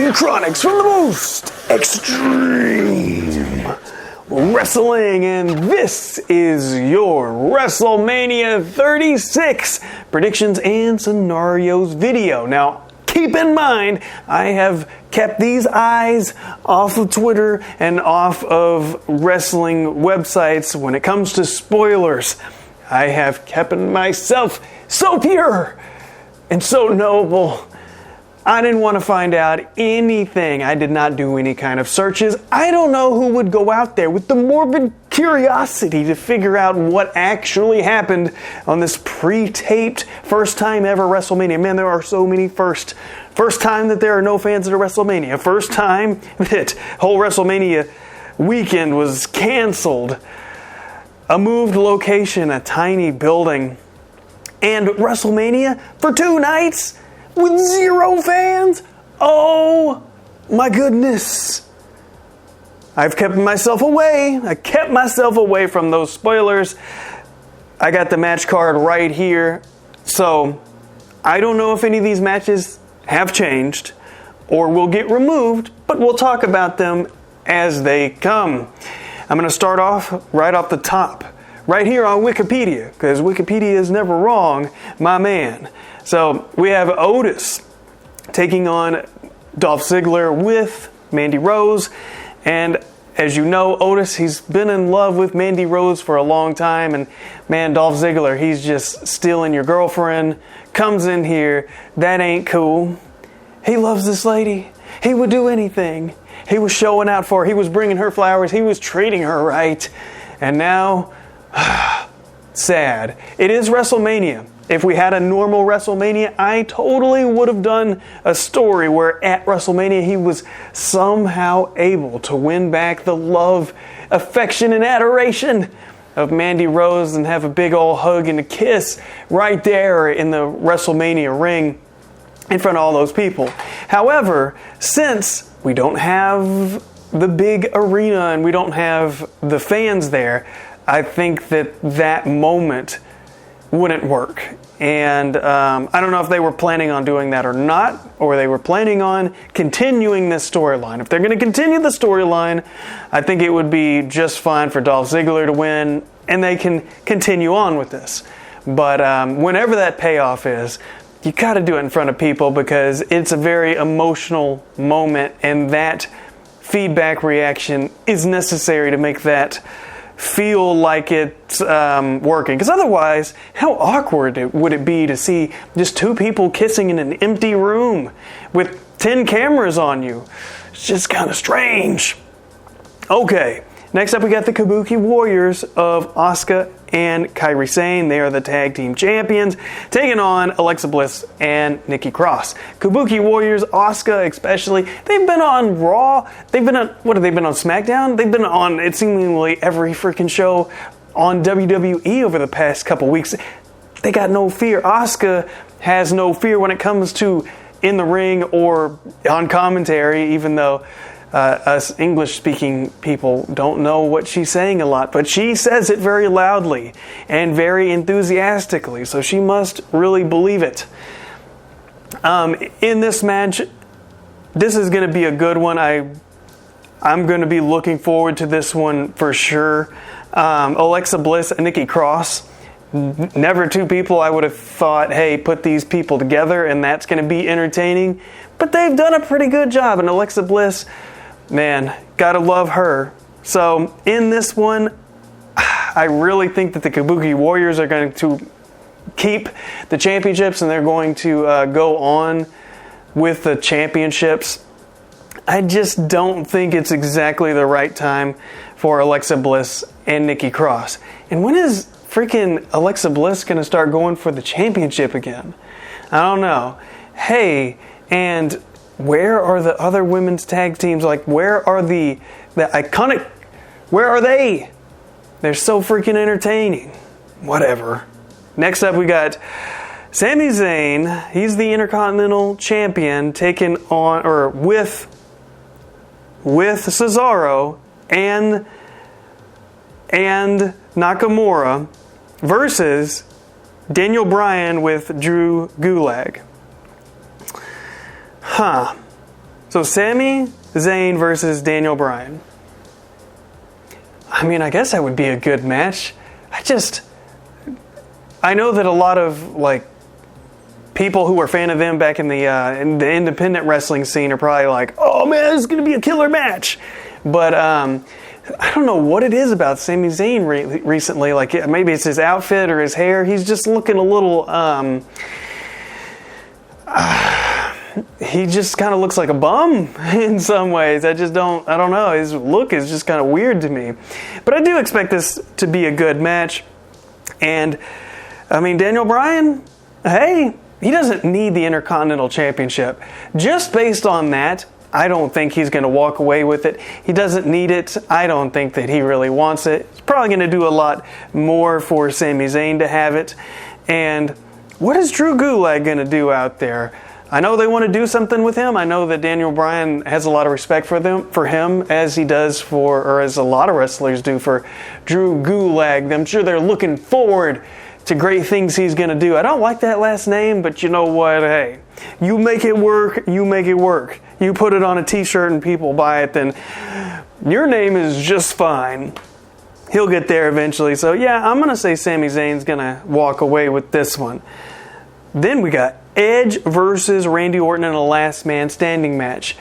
you chronics from the most extreme wrestling, and this is your Wrestlemania 36 predictions and scenarios video. Now, keep in mind, I have kept these eyes off of Twitter and off of wrestling websites when it comes to spoilers. I have kept myself so pure and so noble. I didn't want to find out anything. I did not do any kind of searches. I don't know who would go out there with the morbid curiosity to figure out what actually happened on this pre-taped first time ever WrestleMania. Man, there are so many first. First time that there are no fans at a WrestleMania. First time that whole WrestleMania weekend was canceled. A moved location, a tiny building. And WrestleMania for 2 nights with 0 fans? Oh my goodness. I've kept myself away. I kept myself away from those spoilers. I got the match card right here. So I don't know if any of these matches have changed or will get removed, but we'll talk about them as they come. I'm going to start off right off the top, right here on Wikipedia, because Wikipedia is never wrong, my man. So we have Otis taking on Dolph Ziggler with Mandy Rose. And as you know, Otis, he's been in love with Mandy Rose for a long time. And man, Dolph Ziggler, he's just stealing your girlfriend. Comes in here. That ain't cool. He loves this lady. He would do anything. He was showing out for her. He was bringing her flowers. He was treating her right. And now, sad. It is WrestleMania. If we had a normal WrestleMania, I totally would have done a story where at WrestleMania he was somehow able to win back the love, affection, and adoration of Mandy Rose and have a big old hug and a kiss right there in the WrestleMania ring in front of all those people. However, since we don't have the big arena and we don't have the fans there, I think that moment wouldn't work. And I don't know if they were planning on doing that or not, or they were planning on continuing this storyline. If they're going to continue the storyline, I think it would be just fine for Dolph Ziggler to win, and they can continue on with this. But whenever that payoff is, you got to do it in front of people because it's a very emotional moment, and that feedback reaction is necessary to make that feel like it's working. Because otherwise, how awkward would it be to see just 2 people kissing in an empty room with 10 cameras on you? It's just kind of strange. Okay, next up we got the Kabuki Warriors of Asuka and Kairi Sane. They are the tag team champions, taking on Alexa Bliss and Nikki Cross. Kabuki Warriors, Asuka especially, they've been on Raw. They've been on, what have they been on, SmackDown? They've been on, it seemingly every freaking show on WWE over the past couple weeks. They got no fear. Asuka has no fear when it comes to in the ring or on commentary, even though us English-speaking people don't know what she's saying a lot, but she says it very loudly and very enthusiastically, so she must really believe it. In this match, this is going to be a good one. I'm going to be looking forward to this one for sure. Alexa Bliss and Nikki Cross, never 2 people I would have thought, hey, put these people together and that's going to be entertaining, but they've done a pretty good job. And Alexa Bliss, man, gotta love her. So in this one, I really think that the Kabuki Warriors are going to keep the championships and they're going to go on with the championships. I just don't think it's exactly the right time for Alexa Bliss and Nikki Cross. And when is freaking Alexa Bliss going to start going for the championship again? I don't know. Hey, and where are the other women's tag teams? Like, where are the iconic... Where are they? They're so freaking entertaining. Whatever. Next up, we got Sami Zayn. He's the Intercontinental Champion, taking on, or with Cesaro and Nakamura versus Daniel Bryan with Drew Gulak. So Sami Zayn versus Daniel Bryan. I mean, I guess that would be a good match. I know that a lot of people who were a fan of them back in the independent wrestling scene are probably like, oh man, this is going to be a killer match. But I don't know what it is about Sami Zayn recently. Like maybe it's his outfit or his hair. He's just looking a little... he just kind of looks like a bum in some ways. I don't know. His look is just kind of weird to me. But I do expect this to be a good match. And, I mean, Daniel Bryan, hey, he doesn't need the Intercontinental Championship. Just based on that, I don't think he's going to walk away with it. He doesn't need it. I don't think that he really wants it. He's probably going to do a lot more for Sami Zayn to have it. And what is Drew Gulak going to do out there? I know they want to do something with him. I know that Daniel Bryan has a lot of respect for him, as he does or as a lot of wrestlers do for Drew Gulak. I'm sure they're looking forward to great things he's going to do. I don't like that last name, but you know what? Hey, you make it work, you make it work. You put it on a t-shirt and people buy it, then your name is just fine. He'll get there eventually. So yeah, I'm going to say Sami Zayn's going to walk away with this one. Then we got Edge versus Randy Orton in a last man standing match.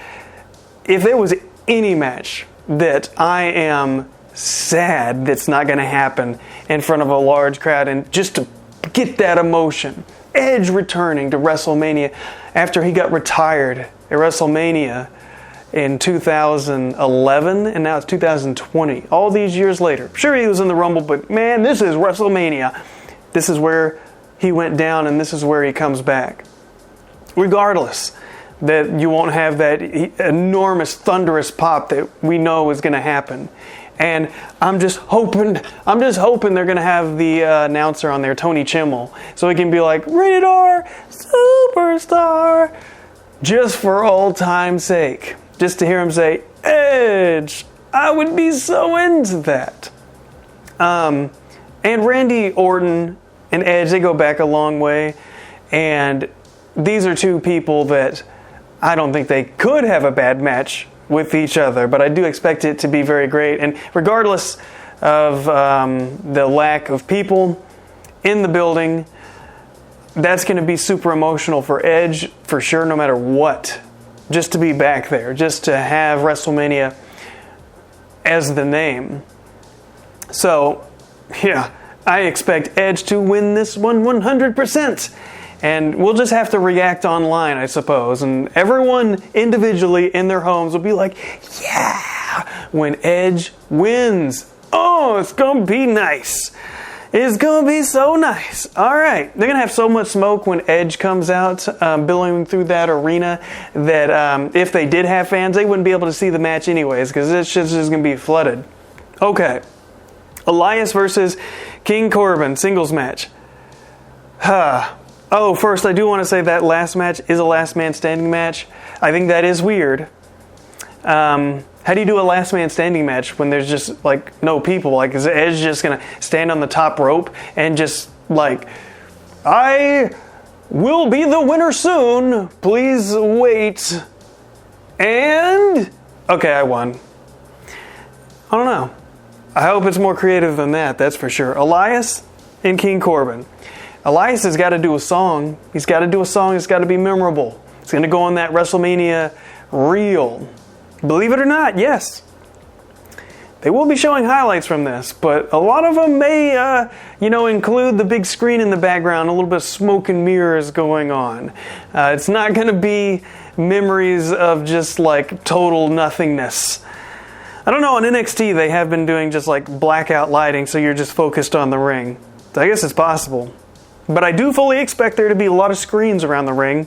If there was any match that I am sad that's not going to happen in front of a large crowd, and just to get that emotion, Edge returning to WrestleMania after he got retired at WrestleMania in 2011, and now it's 2020. All these years later. Sure, he was in the Rumble, but man, this is WrestleMania. This is where he went down, and this is where he comes back. Regardless, that you won't have that enormous, thunderous pop that we know is going to happen. And I'm just hoping they're going to have the announcer on there, Tony Chimmel, so he can be like, Rated R Superstar, just for old time's sake. Just to hear him say, Edge. I would be so into that. And Randy Orton and Edge, they go back a long way, and these are two people that I don't think they could have a bad match with each other, but I do expect it to be very great. And regardless of the lack of people in the building, that's going to be super emotional for Edge for sure, no matter what. Just to be back there, just to have WrestleMania as the name. So, yeah, I expect Edge to win this one 100%. And we'll just have to react online, I suppose. And everyone individually in their homes will be like, yeah, when Edge wins. Oh, it's going to be nice. It's going to be so nice. All right. They're going to have so much smoke when Edge comes out, billowing through that arena, that if they did have fans, they wouldn't be able to see the match anyways, because it's just going to be flooded. Okay. Elias versus King Corbin, singles match. Oh, first, I do want to say that last match is a last man standing match. I think that is weird. How do you do a last man standing match when there's just, no people? Is Edge just going to stand on the top rope and just, I will be the winner soon. Please wait. And, okay, I won. I don't know. I hope it's more creative than that, that's for sure. Elias and King Corbin. Elias has got to do a song. He's got to do a song that's got to be memorable. It's going to go on that WrestleMania reel. Believe it or not, yes. They will be showing highlights from this, but a lot of them may, include the big screen in the background, a little bit of smoke and mirrors going on. It's not going to be memories of just, total nothingness. I don't know, on NXT they have been doing just, blackout lighting, so you're just focused on the ring. So I guess it's possible. But I do fully expect there to be a lot of screens around the ring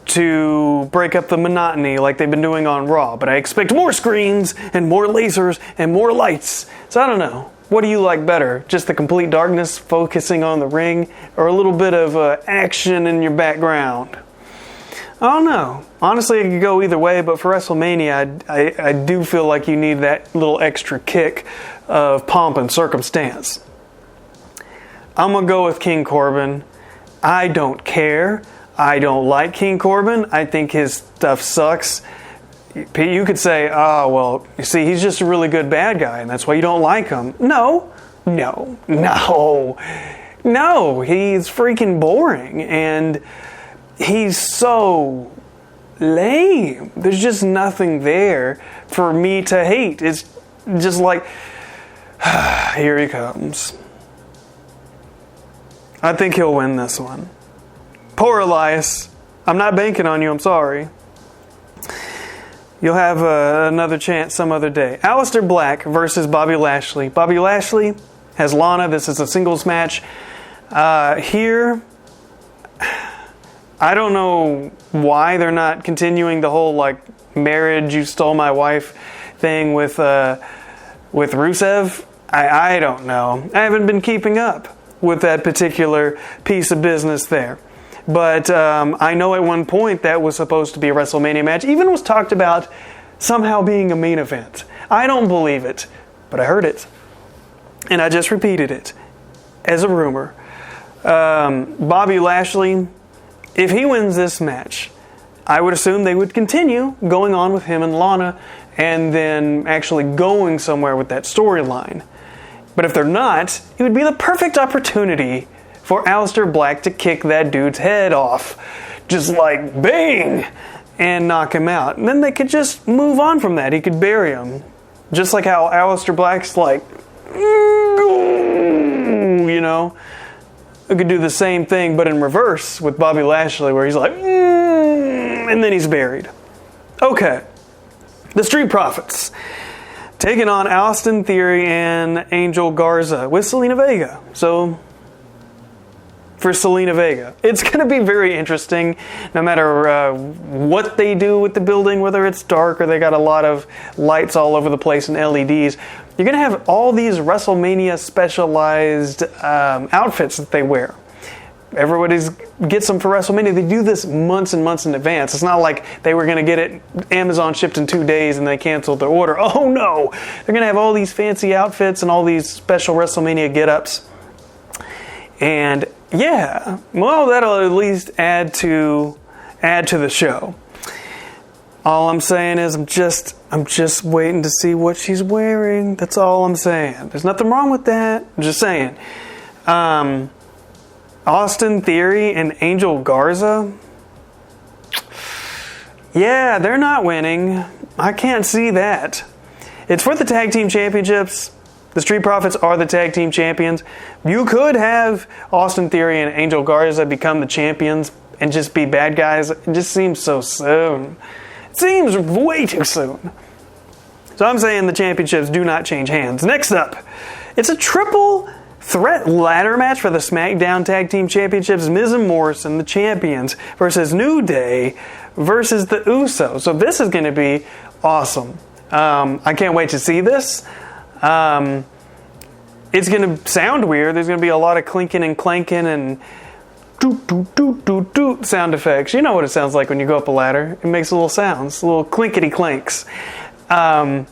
to break up the monotony like they've been doing on Raw. But I expect more screens and more lasers and more lights. So I don't know. What do you like better? Just the complete darkness focusing on the ring, or a little bit of action in your background? I don't know. Honestly, it could go either way, but for WrestleMania, I do feel like you need that little extra kick of pomp and circumstance. I'm going to go with King Corbin. I don't care. I don't like King Corbin. I think his stuff sucks. You could say, oh, well, you see, he's just a really good bad guy, and that's why you don't like him. No, he's freaking boring, and he's so lame. There's just nothing there for me to hate. It's just like, here he comes. I think he'll win this one. Poor Elias. I'm not banking on you, I'm sorry. You'll have another chance some other day. Aleister Black versus Bobby Lashley. Bobby Lashley has Lana. This is a singles match. Here, I don't know why they're not continuing the whole marriage, you stole my wife thing with Rusev. I don't know. I haven't been keeping up with that particular piece of business there. But I know at one point that was supposed to be a WrestleMania match. Even was talked about somehow being a main event. I don't believe it, but I heard it. And I just repeated it as a rumor. Bobby Lashley, if he wins this match, I would assume they would continue going on with him and Lana and then actually going somewhere with that storyline. But if they're not, it would be the perfect opportunity for Aleister Black to kick that dude's head off. Just like bang! And knock him out. And then they could just move on from that. He could bury him. Just like how Aleister Black's like, you know. I could do the same thing, but in reverse with Bobby Lashley, where he's like, and then he's buried. Okay. The Street Profits taking on Austin Theory and Angel Garza with Selena Vega. So, for Selena Vega, it's going to be very interesting no matter what they do with the building, whether it's dark or they got a lot of lights all over the place and LEDs. You're going to have all these WrestleMania specialized outfits that they wear. Everybody gets them for WrestleMania. They do this months and months in advance. It's not like they were going to get it Amazon shipped in 2 days and they canceled their order. Oh no! They're going to have all these fancy outfits and all these special WrestleMania get-ups. And yeah, well, that'll at least add to the show. All I'm saying is I'm just waiting to see what she's wearing. That's all I'm saying. There's nothing wrong with that. I'm just saying. Austin Theory and Angel Garza. Yeah, they're not winning. I can't see that. It's for the tag team championships. The Street Profits are the tag team champions. You could have Austin Theory and Angel Garza become the champions and just be bad guys. It just seems so soon. It seems way too soon. So I'm saying the championships do not change hands. Next up, it's a triple threat ladder match for the SmackDown Tag Team Championships. Miz and Morrison, the champions, versus New Day versus the Usos. So this is going to be awesome. I can't wait to see this. It's going to sound weird. There's going to be a lot of clinking and clanking and doot, doot, doot, doot, doot sound effects. You know what it sounds like when you go up a ladder. It makes little sounds, little clinkety clanks. Falling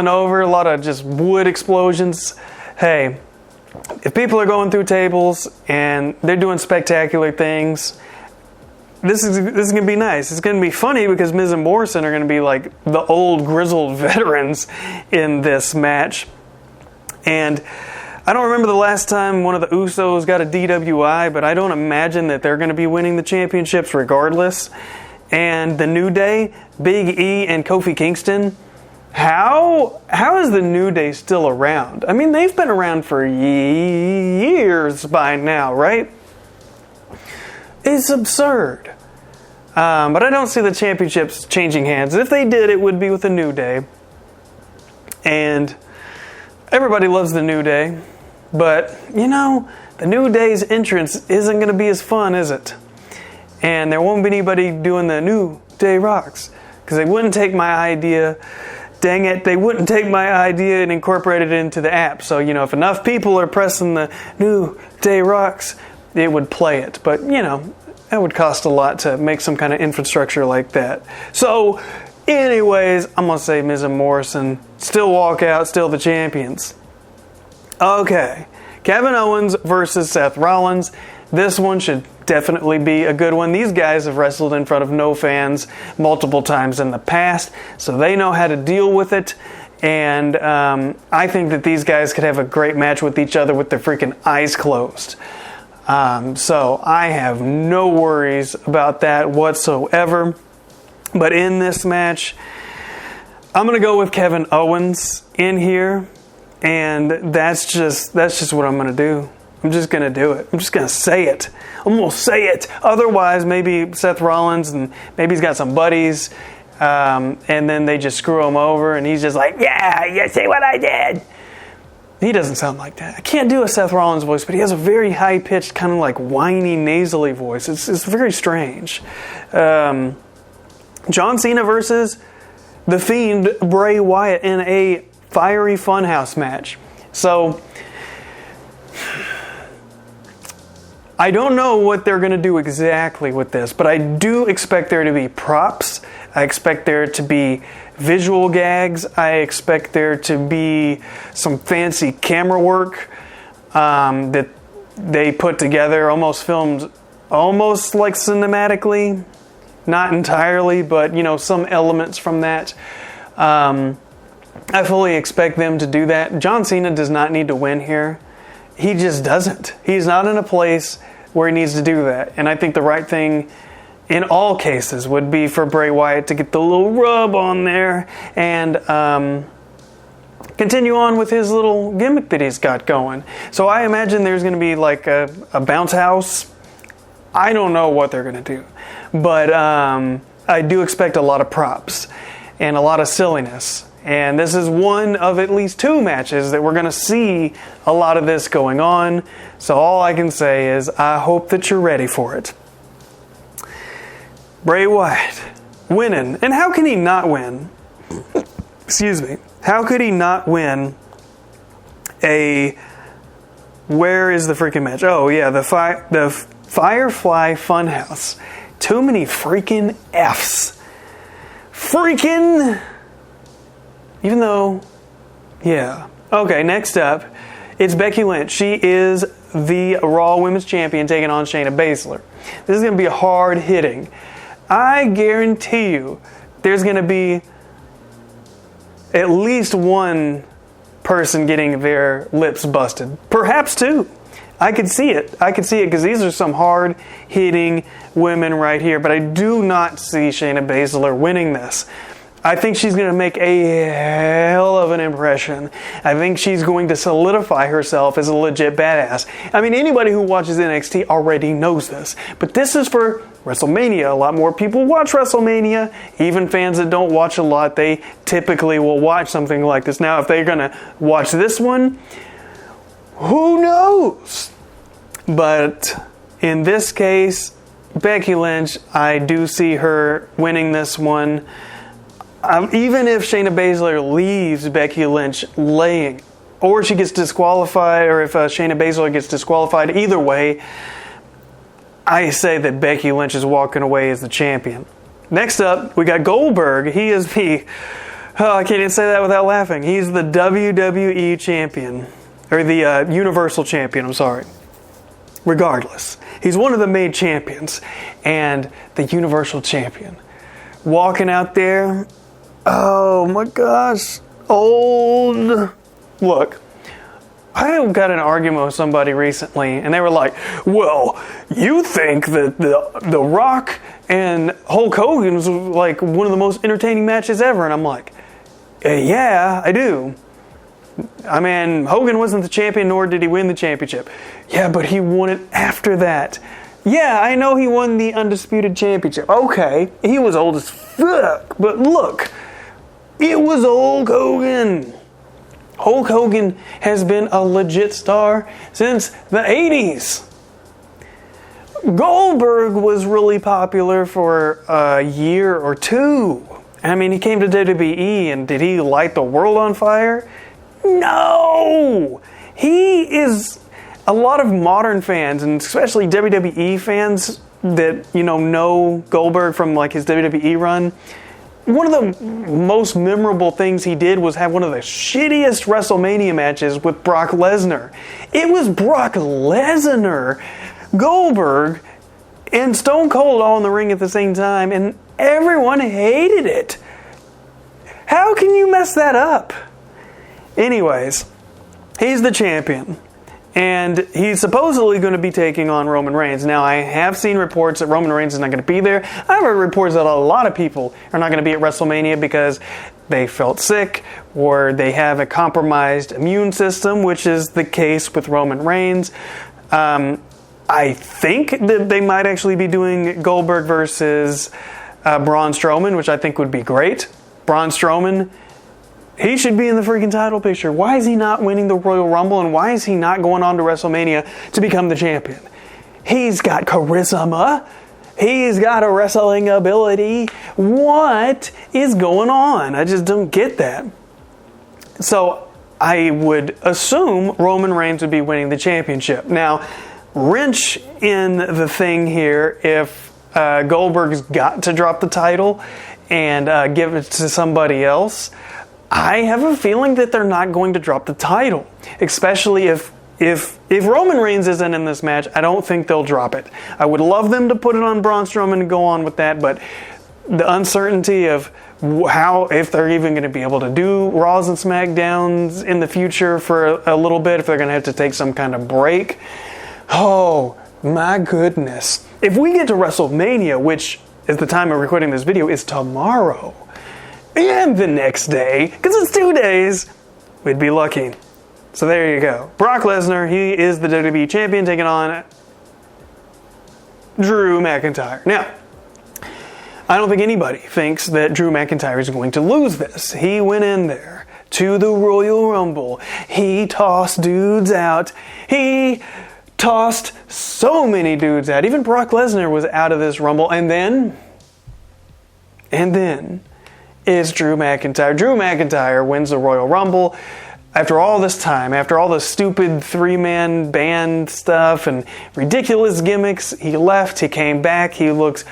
over, a lot of just wood explosions. Hey, if people are going through tables and they're doing spectacular things, this is going to be nice. It's going to be funny because Miz and Morrison are going to be like the old grizzled veterans in this match. And I don't remember the last time one of the Usos got a DWI, but I don't imagine that they're going to be winning the championships regardless. And the New Day, Big E and Kofi Kingston, how is the New Day still around? I mean, they've been around for years by now, right? It's absurd. But I don't see the championships changing hands. If they did, it would be with the New Day. And everybody loves the New Day. But, you know, the New Day's entrance isn't going to be as fun, is it? And there won't be anybody doing the New Day Rocks. Because they wouldn't take my idea. Dang it, they wouldn't take my idea and incorporate it into the app. So, you know, if enough people are pressing the New Day Rocks, it would play it. But, you know, that would cost a lot to make some kind of infrastructure like that. So, anyways, I'm going to say Miz and Morrison still walk out, still the champions. Okay, Kevin Owens versus Seth Rollins. This one should definitely be a good one. These guys have wrestled in front of no fans multiple times in the past, so they know how to deal with it. And I think that these guys could have a great match with each other with their freaking eyes closed. So I have no worries about that whatsoever. But in this match, I'm going to go with Kevin Owens in here. And that's just what I'm going to do. I'm just going to do it. I'm just going to say it. I'm going to say it. Otherwise, maybe Seth Rollins, and maybe he's got some buddies, and then they just screw him over, and he's just like, yeah, you see what I did? He doesn't sound like that. I can't do a Seth Rollins voice, but he has a very high-pitched, kind of like whiny, nasally voice. It's very strange. John Cena versus The Fiend Bray Wyatt in a fiery funhouse match. So I don't know what they're going to do exactly with this, but I do expect there to be props. I expect there to be visual gags. I expect there to be some fancy camera work that they put together, almost filmed almost like cinematically. Not entirely, but some elements from that. I fully expect them to do that. John Cena does not need to win here. He just doesn't. He's not in a place where he needs to do that. And I think the right thing in all cases would be for Bray Wyatt to get the little rub on there and continue on with his little gimmick that he's got going. So I imagine there's going to be like a bounce house. I don't know what they're going to do. But I do expect a lot of props and a lot of silliness. And this is one of at least two matches that we're going to see a lot of this going on. So all I can say is I hope that you're ready for it. Bray Wyatt winning. And how can he not win? Excuse me. How could he not win a... Where is the freaking match? Oh, yeah, the Firefly Funhouse. Too many freaking F's. Freaking... Even though, yeah. Okay, next up, it's Becky Lynch. She is the Raw Women's Champion taking on Shayna Baszler. This is going to be hard-hitting. I guarantee you there's going to be at least one person getting their lips busted. Perhaps two. I could see it. Because these are some hard-hitting women right here. But I do not see Shayna Baszler winning this. I think she's going to make a hell of an impression. I think she's going to solidify herself as a legit badass. I mean, anybody who watches NXT already knows this. But this is for WrestleMania. A lot more people watch WrestleMania. Even fans that don't watch a lot, they typically will watch something like this. Now, if they're going to watch this one, who knows? But in this case, Becky Lynch, I do see her winning this one. Even if Shayna Baszler leaves Becky Lynch laying, or she gets disqualified, or if Shayna Baszler gets disqualified, either way, I say that Becky Lynch is walking away as the champion. Next up, we got Goldberg. He is the... Oh, I can't even say that without laughing. He's the WWE champion. Or the Universal champion, I'm sorry. Regardless. He's one of the made champions. And the Universal champion. Walking out there... Oh my gosh, old. Look, I got in an argument with somebody recently, and they were like, well, you think that the Rock and Hulk Hogan was like one of the most entertaining matches ever. And I'm like, yeah, I do. I mean, Hogan wasn't the champion, nor did he win the championship. Yeah, but he won it after that. Yeah, I know he won the Undisputed Championship. Okay, he was old as fuck, but look, it was Hulk Hogan. Hulk Hogan has been a legit star since the 80s. Goldberg was really popular for a year or two. I mean, he came to WWE, and did he light the world on fire? No! He is... A lot of modern fans, and especially WWE fans that, know Goldberg from like his WWE run, one of the most memorable things he did was have one of the shittiest WrestleMania matches with Brock Lesnar. It was Brock Lesnar, Goldberg, and Stone Cold all in the ring at the same time, and everyone hated it. How can you mess that up? Anyways, he's the champion. And he's supposedly going to be taking on Roman Reigns. Now, I have seen reports that Roman Reigns is not going to be there. I've heard reports that a lot of people are not going to be at WrestleMania because they felt sick or they have a compromised immune system, which is the case with Roman Reigns. I think that they might actually be doing Goldberg versus Braun Strowman, which I think would be great. Braun Strowman, he should be in the freaking title picture. Why is he not winning the Royal Rumble, and why is he not going on to WrestleMania to become the champion? He's got charisma. He's got a wrestling ability. What is going on? I just don't get that. So I would assume Roman Reigns would be winning the championship. Now, wrench in the thing here, if Goldberg's got to drop the title and give it to somebody else, I have a feeling that they're not going to drop the title, especially if Roman Reigns isn't in this match. I don't think they'll drop it. I would love them to put it on Braun Strowman and go on with that, but the uncertainty of if they're even going to be able to do Raws and SmackDowns in the future for a little bit, if they're going to have to take some kind of break. Oh, my goodness. If we get to WrestleMania, which at the time of recording this video is tomorrow, and the next day, because it's 2 days, we'd be lucky. So there you go. Brock Lesnar, he is the WWE Champion, taking on Drew McIntyre. Now, I don't think anybody thinks that Drew McIntyre is going to lose this. He went in there to the Royal Rumble. He tossed dudes out. He tossed so many dudes out. Even Brock Lesnar was out of this Rumble. And then is Drew McIntyre. Drew McIntyre wins the Royal Rumble. After all this time, after all the stupid three-man band stuff and ridiculous gimmicks, he left, he came back, he looks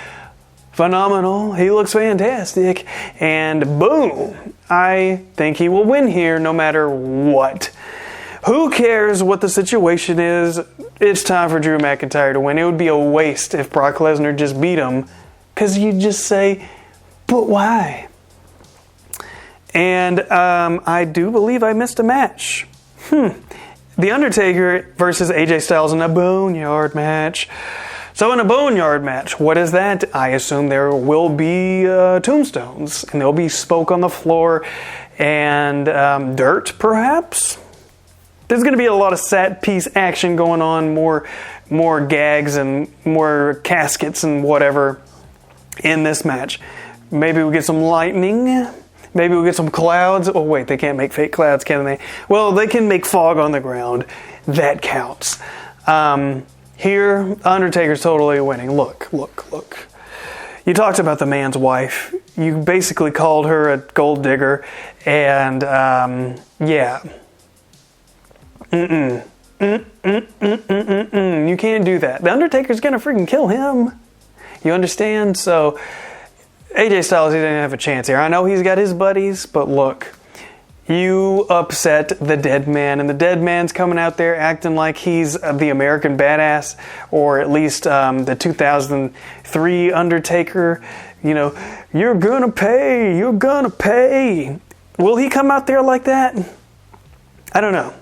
phenomenal, he looks fantastic, and boom, I think he will win here no matter what. Who cares what the situation is? It's time for Drew McIntyre to win. It would be a waste if Brock Lesnar just beat him, because you just say, but why? And I do believe I missed a match. The Undertaker versus AJ Styles in a Boneyard match. So in a Boneyard match, what is that? I assume there will be tombstones, and there'll be smoke on the floor and dirt, perhaps? There's going to be a lot of set piece action going on, more gags and more caskets and whatever in this match. Maybe we'll get some lightning. Maybe we'll get some clouds. Oh, wait, they can't make fake clouds, can they? Well, they can make fog on the ground. That counts. Here, Undertaker's totally winning. Look. You talked about the man's wife. You basically called her a gold digger. And, yeah. You can't do that. The Undertaker's going to freaking kill him. You understand? So AJ Styles, he didn't have a chance here. I know he's got his buddies, but look, you upset the dead man, and the dead man's coming out there acting like he's the American badass, or at least the 2003 Undertaker. You know, you're gonna pay. Will he come out there like that? I don't know.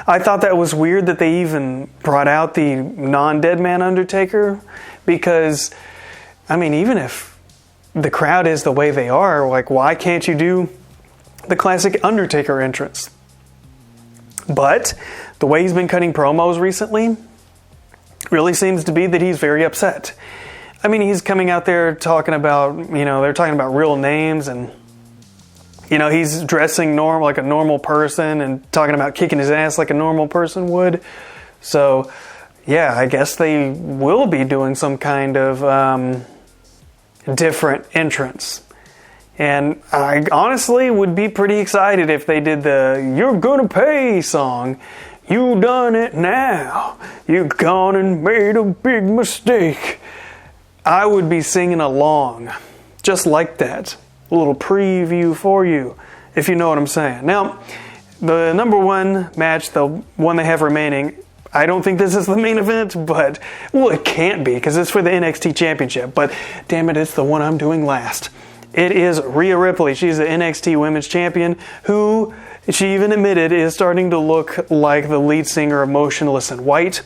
I thought that was weird that they even brought out the non-dead man Undertaker, because, I mean, even if the crowd is the way they are, like, why can't you do the classic Undertaker entrance? But the way he's been cutting promos recently really seems to be that he's very upset. I mean, he's coming out there talking about, they're talking about real names, and he's dressing like a normal person and talking about kicking his ass like a normal person would. So yeah, I guess they will be doing some kind of different entrance. And I honestly would be pretty excited if they did the "You're Gonna Pay" song. You done it now. You gone and made a big mistake. I would be singing along just like that. a little preview for you, if you know what I'm saying. Now, the number one match, the one they have remaining, I don't think this is the main event, but, well, it can't be because it's for the NXT Championship, but damn it, it's the one I'm doing last. It is Rhea Ripley. She's the NXT Women's Champion, who she even admitted is starting to look like the lead singer of Motionless in White.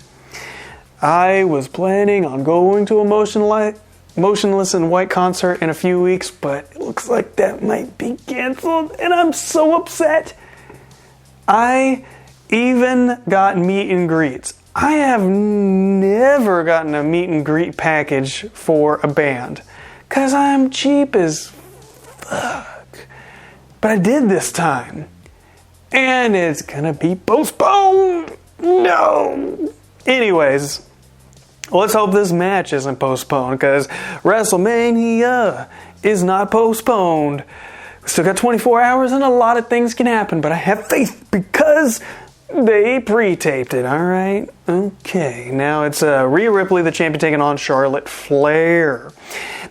I was planning on going to a Motionless in White concert in a few weeks, but it looks like that might be canceled, and I'm so upset. I even got meet and greets. I have never gotten a meet and greet package for a band, because I'm cheap as fuck. But I did this time, and it's gonna be postponed. No. Anyways, let's hope this match isn't postponed, because WrestleMania is not postponed. We still got 24 hours and a lot of things can happen, but I have faith because they pre-taped it, alright? Okay, now it's Rhea Ripley, the champion, taking on Charlotte Flair.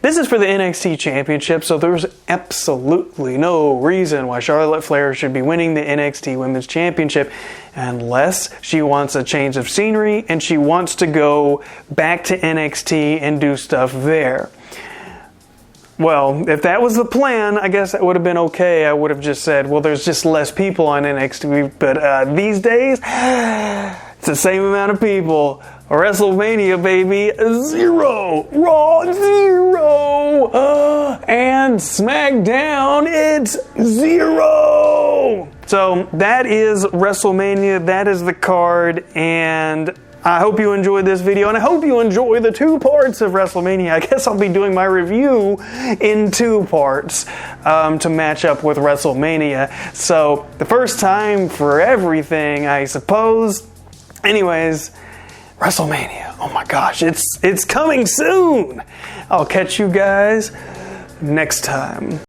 This is for the NXT Championship, so there's absolutely no reason why Charlotte Flair should be winning the NXT Women's Championship unless she wants a change of scenery and she wants to go back to NXT and do stuff there. Well, if that was the plan, I guess that would have been okay. I would have just said, well, there's just less people on NXT, but these days, it's the same amount of people. WrestleMania, baby, 0. Raw, 0. And SmackDown, it's 0. So that is WrestleMania. That is the card. And I hope you enjoyed this video, and I hope you enjoy the 2 parts of WrestleMania. I guess I'll be doing my review in 2 parts to match up with WrestleMania. So the first time for everything, I suppose. Anyways, WrestleMania. Oh my gosh, it's coming soon. I'll catch you guys next time.